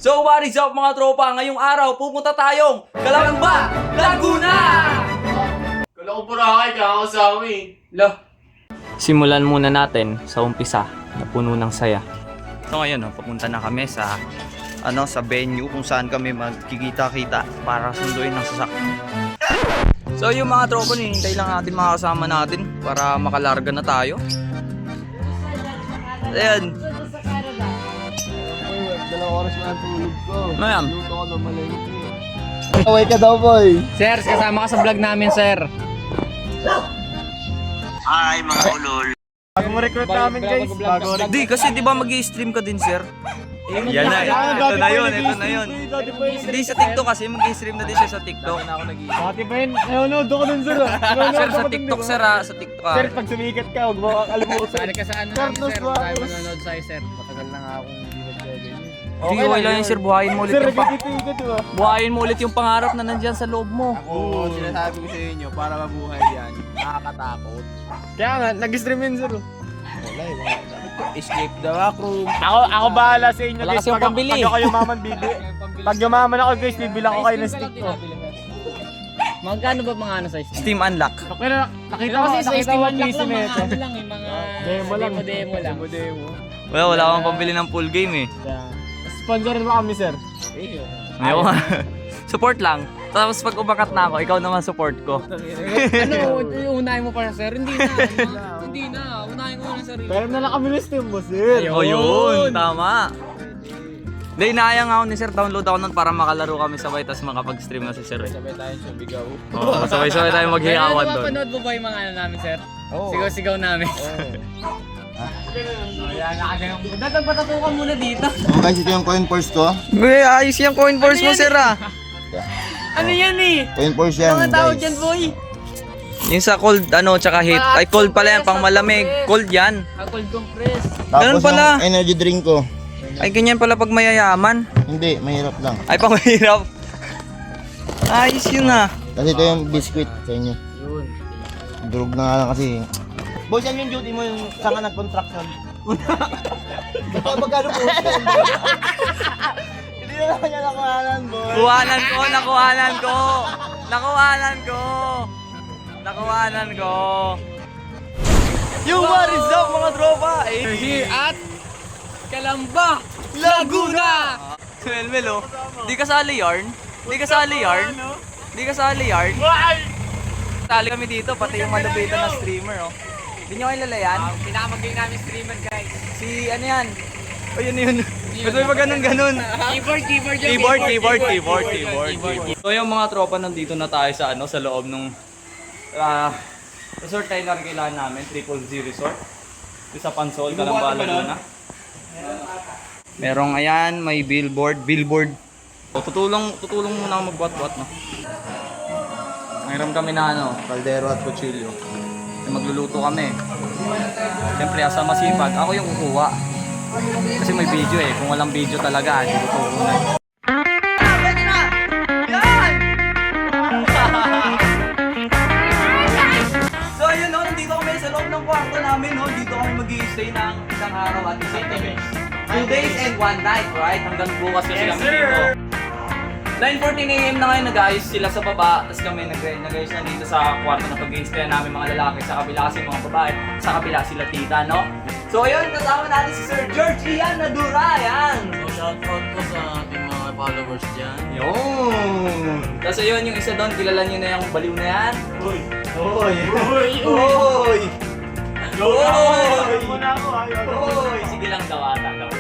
So what is up mga tropa? Ngayong araw pupunta tayong Calamba, Laguna! Kala ko Boracay, kakakasama eh. Simulan muna natin sa umpisa na puno ng saya. So ngayon, papunta na kami sa sa venue kung saan kami magkikita-kita para sunduin ng sasakyan. So yung mga tropa, hinihintay lang natin mga kasama natin para makalarga na tayo. Ayan. Dalawang oras na ang tulog ko. Ano yan? Luto ko ng malengke. Away ka daw, boy. Sir, kasama ka sa vlog namin, sir. Hi mga ulol. Bago mo recruit namin, guys. Bago recruit. Di, kasi di ba mag-i-stream ka din, sir? Yan na, ito na yun, ito na yun. Hindi sa TikTok kasi, mag-i-stream na din siya sa TikTok. Dati pa yun, nanonood ako nun, sir. Sir, sa TikTok, sir, sa TikTok. Sir, pag sumikat ka, huwag mo kakalimutan. Saan ka sa ano namin, sir? Tayo manonood sa'yo, sir. Matagal na nga akong hindi nag-jogging. Hindi, okay lang yun, sir. Buhayin mo ulit Sir, yung nagkikita di ba? buhayin mo ulit yung pangarap na nandyan sa loob mo. Oo, sinasabi ko sa inyo, para mabuhay yan, nakakatakot. Kaya nga, nag-stream yun, sir. Wala eh, mga escape the backroom. Ako bahala sa inyo, Wala guys. kasi yung pambili. Pag ako yumaman, Pag yumaman ako, guys, bibilang ko kayo ng stick ko. Magkano ba mga ano size? Steam unlock. Pero nakita mo, Kasi sa nakita mo Steam ang Unlock PC lang, na mga ito. ano lang, yung mga Demo lang. demo lang. Demo. Wala akong pambili ng full game eh. Sponsor mo kami, sir. Ayoko. Support lang. Tapos pag umakat na ako, ikaw naman support ko. Ano, unahin mo pa sir? Hindi na. Hindi na. Unahin ko na sarili. Pero na lang kami ng Steam mo, sir. O yun, tama. Hindi, inaayang ako ni sir. Download ako nun para makalaro kami sabay tapos makapag-stream na si sir. Sabay tayo sa bigaw. Oo, sabay-sabay tayo maghihawan doon. Panood mo ba yung mga ano namin, sir? Oo. Sigaw-sigaw namin. Ayan, nakagano'n. Patatukan muna dito. Oh guys, ito yung coin purse ko. Be, ayos yung coin force mo, sir ah. Ano yan eh? Coin purse yan, Mga tawag guys. dyan, boy. Yung sa cold, tsaka heat. Ay, cold pala yan, pang malamig. Cold yan. Cold compress. Ganun Tapos pala. yung energy drink ko. Ay, ganyan pala pag mayayaman. Hindi, mahirap lang. Ay, pang mahirap. Ayos yun ah. Kasi ito yung biscuit sa inyo. Yun. Durog na nga lang kasi. Boys, yan yung duty mo, yung sanga nag-contraction. Magkano po? Hindi na naman niya nakuhanan, boy. Kuhanan ko, nakuhanan ko. Nakuhanan ko. Nakuhanan ko. Yung what is up mga tropa? Here at Calamba, Laguna! Melmel oh. Di kasali yarn? Di kasali yarn? Di kasali yarn? Tali kami dito, pati yung malupitan na streamer oh. Di nyo kayo lalayan? Pinakamagaling namin streamer, guys. Si ano yan? O yun yun. Ba't may pa ganun-ganun? Keyboard. So yung mga tropa nandito na tayo sa sa loob nung resort tayo na kailangan namin, 000 Resort. Ito sa Pansol, Calamba, Laguna. Merong ayan, may billboard. O, tutulong muna ako magbuhat-buhat no. Mayroon kami na kaldero at kutsilyo. Magluluto kami. Siyempre, asa masipag, ako yung kukuha. Kasi may video eh. Kung walang video talaga, hindi ko kukunan. So ayun no, nandito kami sa loob ng kwarto namin no. Dito kami mag-i-stay ng isang araw at isang gabi. 2 days and 1 night, right? Hanggang bukas kasi kami dito. 9:14 AM na ngayon, nag-ayos sila sa baba. Tapos kami nag-ayos na dito sa kwarto na pag-i-stay namin mga lalaki. Sa kabila kasi mga babae. Sa kabila sila tita, no? So ayun, kasama natin si Sir George Ian Nadura, yan! So, shoutout po sa ating mga followers dyan. Yun! Tapos ayun, yung isa doon, kilala nyo na yung baliw na yan? Uy! Sige lang daw ata daw.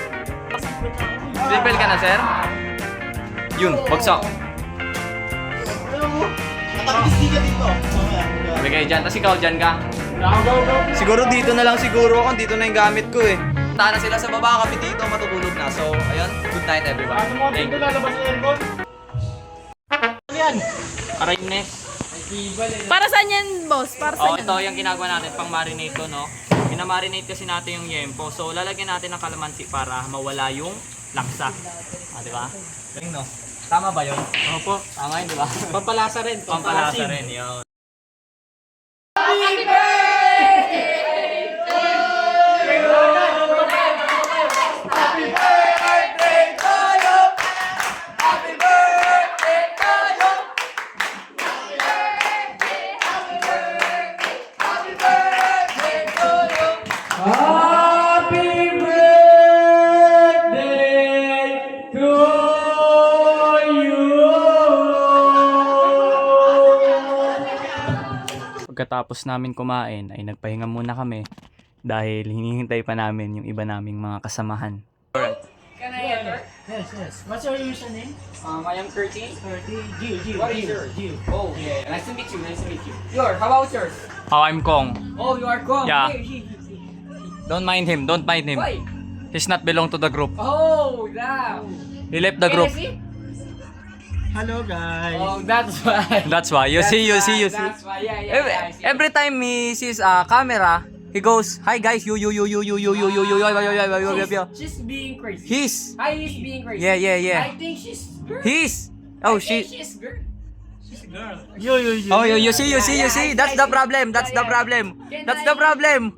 Triple ka na, sir? Yun, bagsak. Nakapis ka dito. Bigay dyan, tapos ikaw dyan ka. Siguro dito na lang siguro ako, dito na yung gamit ko eh. Punta na sila sa baba, kami dito, matutulog na. So, ayun, good night everyone. Thank you. Karines. Para saan yan, boss? Para Oh, saan ito yung ginagawa natin, pang marinate to, no? Pinamarinate kasi natin yung yempo. So, lalagyan natin ng kalamansi para mawala yung laksa. Ah, di ba? Galing, no? Tama ba yun? Opo. Tama yun, di ba? Pampalasa rin. Pampalasa rin, yun. pagkatapos namin kumain ay nagpahinga muna kami dahil hinihintay pa namin yung iba naming mga kasamahan. Can I enter? Yes. What's your username? I am 30. 30. Gio. What is yours? Gio. Oh, yeah. Nice to meet you. Yours, how about yours? Oh, I'm Kong. Oh, you are Kong. Yeah. Hey. Don't mind him. Why? He's not belong to the group. Oh, damn. He left the Can I group. see? Hello guys. Oh, that's why. That's why. You see. That's why. Yeah. I see. Every time he sees a camera, he goes, "Hi guys, you." She's being crazy. He's. He's being crazy. Yeah. I think she's girl. He's. Oh, I think she. she's girl. She's a girl. Oh, you see. That's the problem. That's the problem.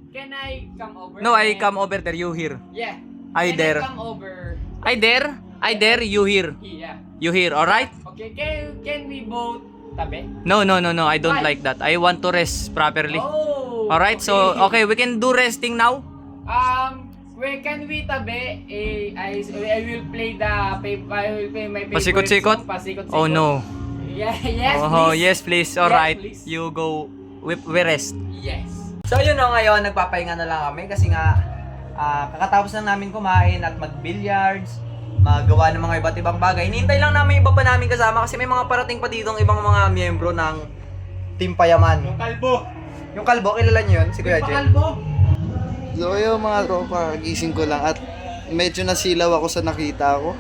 Can I come over? No, I come over there. You here. Yeah. I Can dare. I come over? I dare. You here. Yeah. You here. All right. Okay. Can we both tabi? No. I don't Why? like that. I want to rest properly. Oh. All right. So okay, we can do resting now. Where can we tabi? I will play the I will play my favorite Pasikot-sikot? song, Pasikot-sikot. Oh no. Yeah, yes, Oh please. yes, please. All Yes, right. please. You go. We rest. Yes. So yun na ngayon, nagpapahinga na lang kami kasi nga kakatapos lang namin kumain at mag-billiards, magawa ng mga iba't ibang bagay. Hinihintay lang namin yung iba pa namin kasama kasi may mga parating pa dito ang ibang mga miyembro ng Team Payaman. Yung kalbo, kilala niyo yun? Si Kuya Jen? So yun mga tropa, gising ko lang at medyo nasilaw ako sa nakita ko.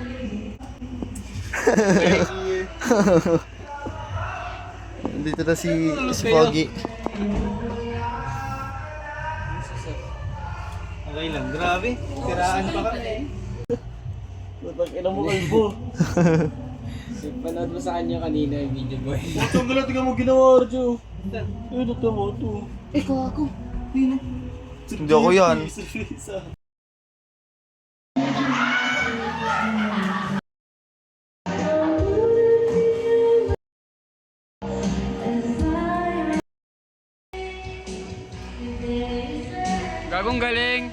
Dito na si Pogi. Okay lang, grabe. Tiraan pa kami. Putang ina mo kalbo. Panood mo sa kanya kanina yung video boy. Putang ina, tingnan mo ginawa, Arjo. Ito mo ito. Hindi ako yan. Gagong galing.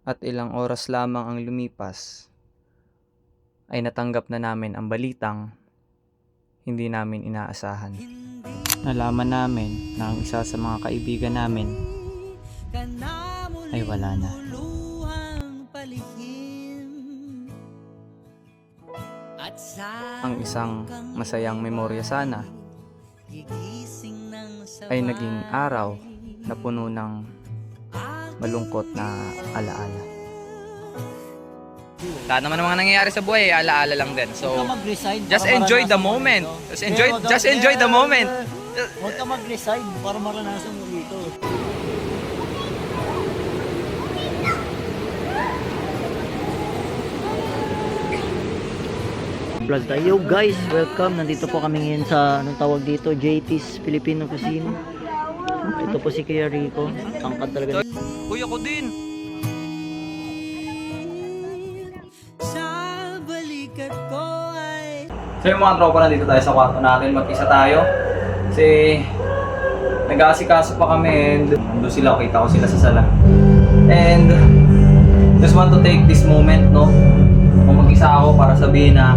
At ilang oras lamang ang lumipas, ay natanggap na namin ang balitang hindi namin inaasahan. Nalaman namin na ang isa sa mga kaibigan namin ay wala na. Ang isang masayang memorya sana ay naging araw na puno ng malungkot na alaala. Lahat naman ng mga nangyayari sa buhay, alaala lang din. So, just enjoy the moment. Just enjoy the moment. Huwag ka mag-resign para maranasan mo dito. Vlog tayo guys, welcome. Nandito po kami ngayon sa anong tawag dito, JT's Filipino Cuisine. Ito po si Kuya Rico. Tangkad talaga. Kuya ko din. So yung mga tropa, nandito tayo sa kwarto natin, mag-isa tayo. Kasi nag-aasikaso pa kami and doon sila, kita ko sila sa sala. And just want to take this moment, no? Kung mag-isa ako para sabihin na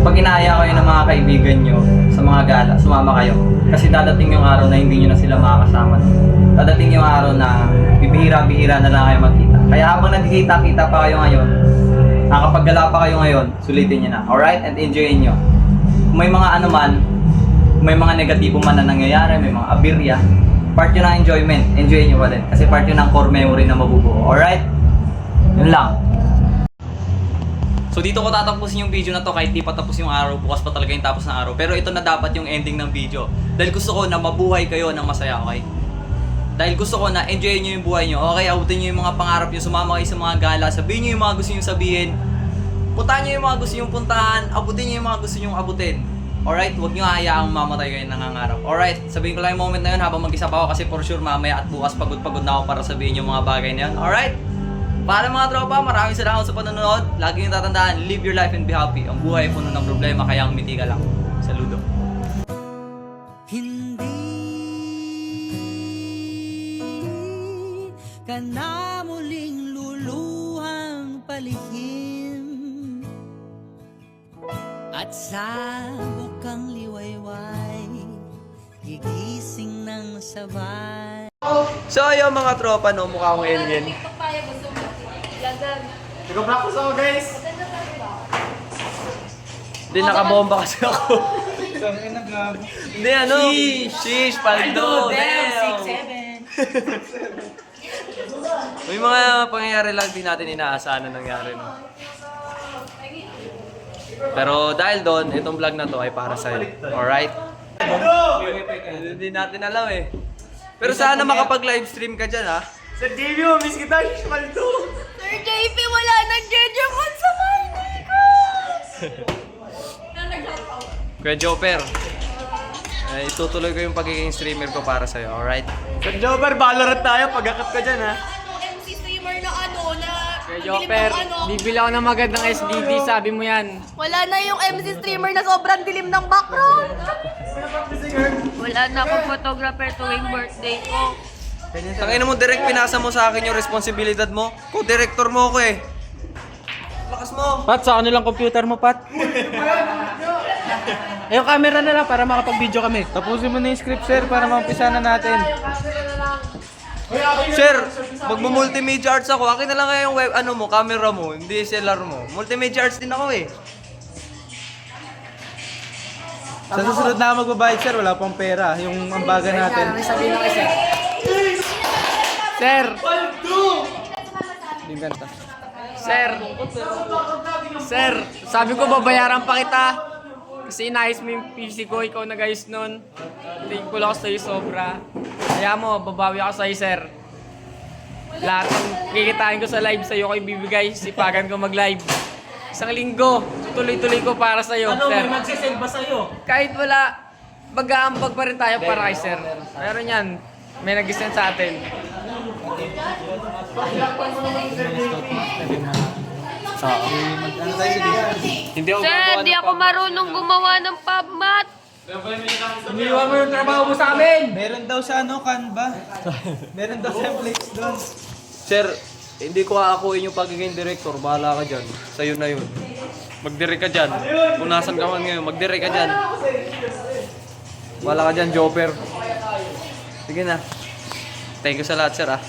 pag inaya kayo ng mga kaibigan nyo sa mga gala, sumama kayo. Kasi dadating yung araw na hindi nyo na sila makakasama. Dadating yung araw na bibihira-bihira na lang kayo magkita. Kaya habang nagkikita-kita pa kayo ngayon, nakapaggala pa kayo ngayon, sulitin nyo na. Alright? And enjoyin nyo. Kung may mga ano man, kung may mga negatibo man na nangyayari, may mga abirya, part yun ng enjoyment. Enjoyin nyo pa din. Kasi part yun ng core memory na mabubuo. Alright? Yun lang. So dito ko tatapusin yung video na to kahit di pa tapos yung araw, bukas pa talaga yung tapos ng araw. Pero ito na dapat yung ending ng video. Dahil gusto ko na mabuhay kayo ng masaya, okay? Dahil gusto ko na enjoy nyo yung buhay nyo, okay? Abutin nyo yung mga pangarap nyo, sumama kayo sa mga gala, sabihin nyo yung mga gusto nyo sabihin, puntahan nyo yung mga gusto nyo puntahan, abutin nyo yung mga gusto nyo abutin. Alright? Huwag nyo hayaang mamatay kayo nangangarap. Alright? Sabihin ko lang yung moment na yun habang mag-isa pa ako kasi for sure mamaya at bukas pagod-pagod na ako para sabihin yung mga bagay na yun. Alright? Para mga tropa, maraming salamat sa panonood. Lagi nyo tatandaan, live your life and be happy. Ang buhay puno ng problema, kaya ngumiti ka lang. Saludo. Hindi ka na muling luluhang palihim at sa bukang liwayway gigising ng sabay. So yung mga tropa no, mukha akong alien. Nag-practice ako guys. Hindi nakabomba kasi ako. Hindi ano. Sheesh, paldo. Damn. 6'7". May mga pangyayari lang din natin inaasahan na nangyari no. Pero dahil doon, itong vlog na to ay para sa'yo. Alright? Hindi natin alam eh. Pero sana makapag-livestream ka dyan ha. Sir JV, miss kita. Paldo. Sir JP, wala nang Jejemon sa Maynila. Kuya Joper, itutuloy ko yung pagiging streamer ko para sa'yo, alright? Sir Joper, Valorant tayo. Pag-akap ka dyan ha. MC streamer na ano, na... Sir Joper, bibili ako ng magandang SDD. Sabi mo yan. Wala na yung MC streamer na sobrang dilim ng background. Wala na akong photographer tuwing birthday ko. Tangina mo, direct pinasa mo sa akin yung responsibilidad mo. Co-director mo ako eh. Lakas mo. Pat, sa kanilang computer mo, Pat. Yung camera na lang para makapag-video kami. Tapusin mo na yung script, sir, para maumpisa na natin. Sir, magmo-multimedia arts ako. Akin na lang yung web, ano mo, camera mo, hindi DSLR mo. Multimedia arts din ako eh. Sa susunod na ako magbabayad, sir, wala pang pera. Yung ambaga natin. Sabihin ko kasi. Sir! Yung ganta. Sir, sabi ko babayaran pa kita. Kasi inayos mo yung PC ko, ikaw nag-ayos nun. Thankful ako sa'yo sobra. Kaya mo, babawi ako sa'yo, sir. Lahat ng kikitain ko sa live sa'yo ko ibibigay, sipagan ko mag-live. Isang linggo, tuloy-tuloy ko para sa'yo, sir. May magsisend ba sa'yo? Kahit wala, mag-aambag pa rin tayo para kay sir. Meron yan, may nag-send sa atin. Sir, di ako marunong gumawa ng PubMat. Iniwan mo yung trabaho mo sa amin! Meron daw sa Canva. Meron daw templates doon. Sir, hindi ko aakuin yung pagiging director. Bahala ka dyan. Sa'yo na yun. Mag-direct ka dyan. Kung nasan ka man ngayon, mag-direct ka dyan. Bahala ka dyan, Joper. Sige na. Thank you sa lahat, sir ah.